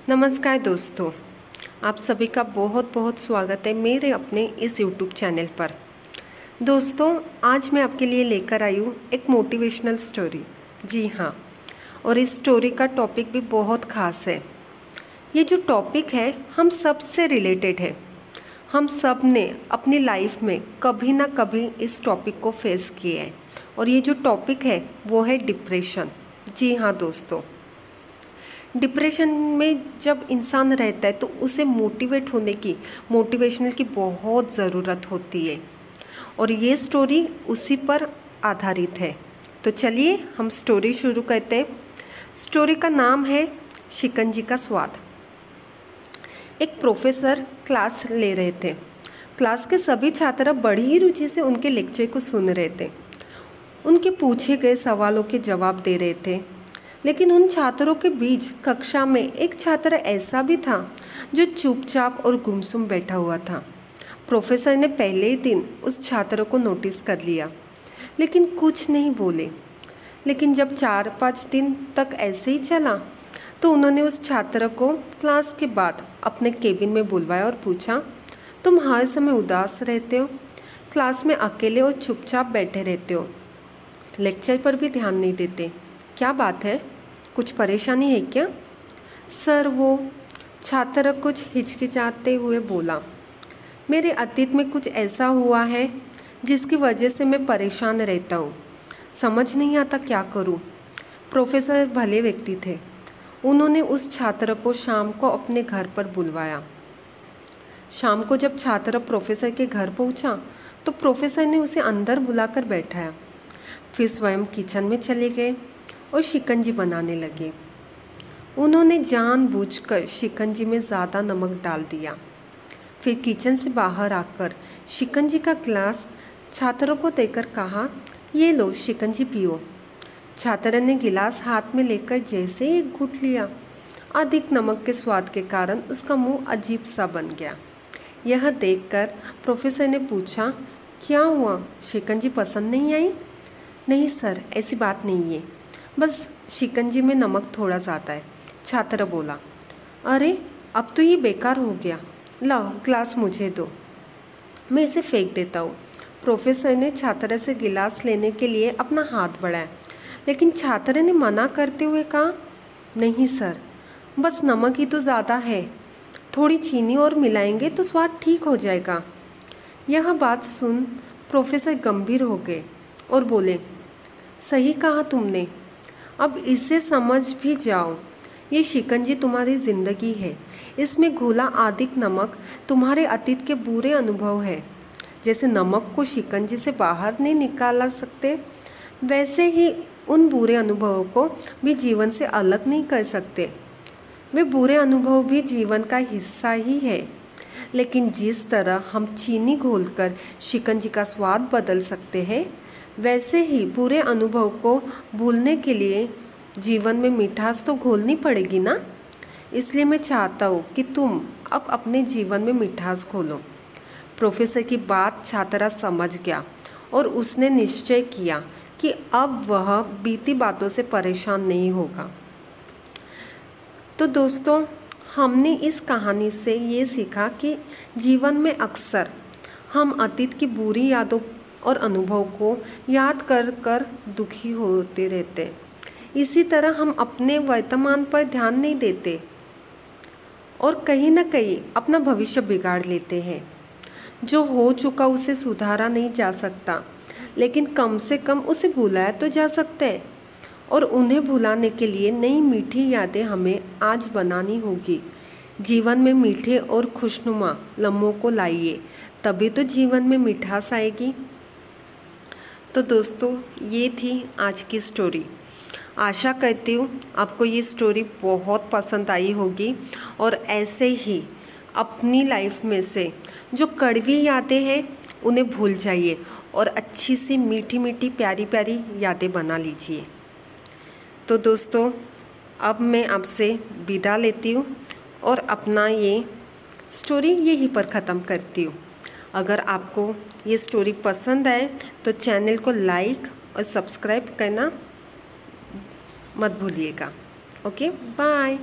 नमस्कार दोस्तों, आप सभी का बहुत बहुत स्वागत है मेरे अपने इस YouTube चैनल पर। दोस्तों, आज मैं आपके लिए लेकर आई हूँ एक मोटिवेशनल स्टोरी। जी हाँ, और इस स्टोरी का टॉपिक भी बहुत ख़ास है। ये जो टॉपिक है हम सब से रिलेटेड है। हम सब ने अपनी लाइफ में कभी ना कभी इस टॉपिक को फेस किया है और ये जो टॉपिक है वो है डिप्रेशन। जी हाँ दोस्तों, डिप्रेशन में जब इंसान रहता है तो उसे मोटिवेट होने की, मोटिवेशनल की बहुत ज़रूरत होती है और ये स्टोरी उसी पर आधारित है। तो चलिए हम स्टोरी शुरू करते हैं। स्टोरी का नाम है शिकंजी का स्वाद। एक प्रोफेसर क्लास ले रहे थे। क्लास के सभी छात्र बड़ी ही रुचि से उनके लेक्चर को सुन रहे थे। उनके पूछे गए सवालों के जवाब दे रहे थे। लेकिन उन छात्रों के बीच कक्षा में एक छात्र ऐसा भी था जो चुपचाप और गुमसुम बैठा हुआ था। प्रोफेसर ने पहले ही दिन उस छात्र को नोटिस कर लिया, लेकिन कुछ नहीं बोले। लेकिन जब 4-5 दिन तक ऐसे ही चला तो उन्होंने उस छात्र को क्लास के बाद अपने केबिन में बुलवाया और पूछा, तुम हर समय उदास रहते हो, क्लास में अकेले और चुपचाप बैठे रहते हो, लेक्चर पर भी ध्यान नहीं देते, क्या बात है, कुछ परेशानी है क्या? सर, वो छात्र कुछ हिचकिचाते हुए बोला, मेरे अतीत में कुछ ऐसा हुआ है जिसकी वजह से मैं परेशान रहता हूँ, समझ नहीं आता क्या करूँ। प्रोफेसर भले व्यक्ति थे। उन्होंने उस छात्र को शाम को अपने घर पर बुलवाया। शाम को जब छात्र प्रोफेसर के घर पहुँचा तो प्रोफेसर ने उसे अंदर बुलाकर बैठाया। फिर स्वयं किचन में चले गए और शिकंजी बनाने लगे। उन्होंने जानबूझकर शिकंजी में ज़्यादा नमक डाल दिया। फिर किचन से बाहर आकर शिकंजी का ग्लास छात्रों को देकर कहा, ये लो शिकंजी पियो। छात्र ने गिलास हाथ में लेकर जैसे ही एक घूंट लिया, अधिक नमक के स्वाद के कारण उसका मुंह अजीब सा बन गया। यह देखकर प्रोफेसर ने पूछा, क्या हुआ, शिकंजी पसंद नहीं आई? नहीं सर, ऐसी बात नहीं है, बस शिकंजी में नमक थोड़ा ज़्यादा है, छात्र बोला। अरे, अब तो ये बेकार हो गया, लाओ गिलास मुझे दो, मैं इसे फेंक देता हूँ। प्रोफेसर ने छात्र से गिलास लेने के लिए अपना हाथ बढ़ाया, लेकिन छात्र ने मना करते हुए कहा, नहीं सर, बस नमक ही तो ज़्यादा है, थोड़ी चीनी और मिलाएंगे तो स्वाद ठीक हो जाएगा। यह बात सुन प्रोफेसर गंभीर हो गए और बोले, सही कहा तुमने, अब इसे समझ भी जाओ, ये शिकंजी तुम्हारी ज़िंदगी है, इसमें घोला अधिक नमक तुम्हारे अतीत के बुरे अनुभव है। जैसे नमक को शिकंजी से बाहर नहीं निकाला सकते, वैसे ही उन बुरे अनुभवों को भी जीवन से अलग नहीं कर सकते। वे बुरे अनुभव भी जीवन का हिस्सा ही है, लेकिन जिस तरह हम चीनी घोलकर शिकंजी का स्वाद बदल सकते हैं, वैसे ही बुरे अनुभव को भूलने के लिए जीवन में मिठास तो घोलनी पड़ेगी ना। इसलिए मैं चाहता हूँ कि तुम अब अपने जीवन में मिठास घोलो। प्रोफेसर की बात छात्रा समझ गया और उसने निश्चय किया कि अब वह बीती बातों से परेशान नहीं होगा। तो दोस्तों, हमने इस कहानी से ये सीखा कि जीवन में अक्सर हम अतीत की बुरी यादों और अनुभव को याद कर कर दुखी होते रहते। इसी तरह हम अपने वर्तमान पर ध्यान नहीं देते और कहीं ना कहीं अपना भविष्य बिगाड़ लेते हैं। जो हो चुका उसे सुधारा नहीं जा सकता, लेकिन कम से कम उसे भुलाया तो जा सकता है और उन्हें भुलाने के लिए नई मीठी यादें हमें आज बनानी होगी। जीवन में मीठे और खुशनुमा लम्हों को लाइए, तभी तो जीवन में मिठास आएगी। तो दोस्तों, ये थी आज की स्टोरी। आशा करती हूँ आपको ये स्टोरी बहुत पसंद आई होगी और ऐसे ही अपनी लाइफ में से जो कड़वी यादें हैं उन्हें भूल जाइए और अच्छी सी मीठी मीठी प्यारी प्यारी यादें बना लीजिए। तो दोस्तों, अब मैं आपसे विदा लेती हूँ और अपना ये स्टोरी यहीं पर ख़त्म करती हूँ। अगर आपको ये स्टोरी पसंद आए तो चैनल को लाइक और सब्सक्राइब करना मत भूलिएगा। Okay, bye.